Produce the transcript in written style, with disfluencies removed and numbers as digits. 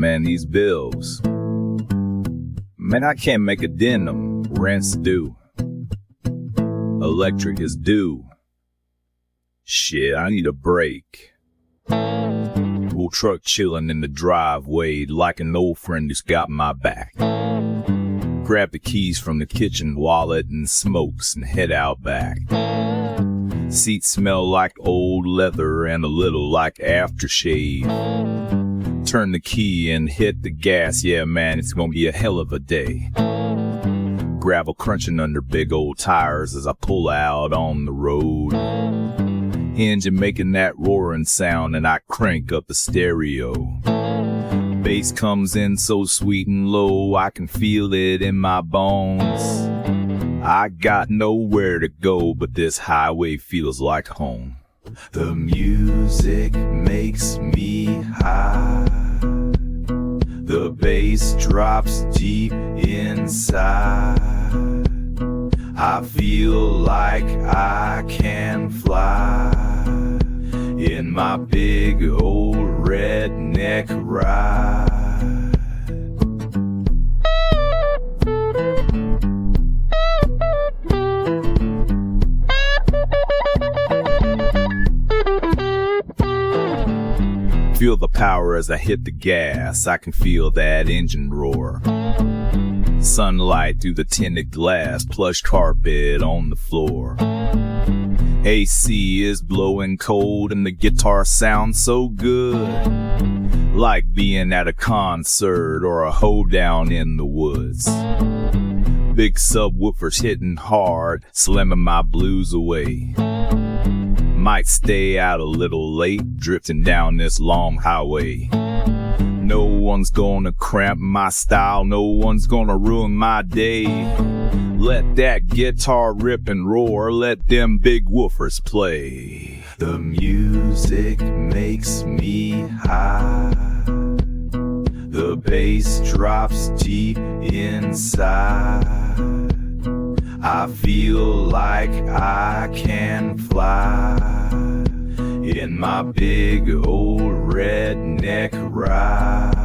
man, these bills. Man, I can't make a dent in them. Rent's due. Electric is due. Shit, I need a break. Old truck chillin' in the driveway like an old friend who's got my back. Grab the keys from the kitchen wallet and smokes and head out back. Seats smell like old leather and a little like aftershave. Turn the key and hit the gas, yeah man, it's gonna be a hell of a day. Gravel crunching under big old tires as I pull out on the road. Engine making that roaring sound and I crank up the stereo. Bass comes in so sweet and low, I can feel it in my bones. I got nowhere to go, but this highway feels like home. The music makes me high. The bass drops deep inside. I feel like I can fly in my big old redneck ride. Feel the power as I hit the gas. I can feel that engine roar. Sunlight through the tinted glass, plush carpet on the floor. AC is blowing cold and the guitar sounds so good, like being at a concert or a hoedown in the woods. Big subwoofers hitting hard, slamming my blues away. Might stay out a little late, drifting down this long highway. No one's gonna cramp my style, no one's gonna ruin my day. Let that guitar rip and roar, let them big woofers play. The music makes me high. The bass drops deep inside. I feel like I can fly in my big old redneck ride.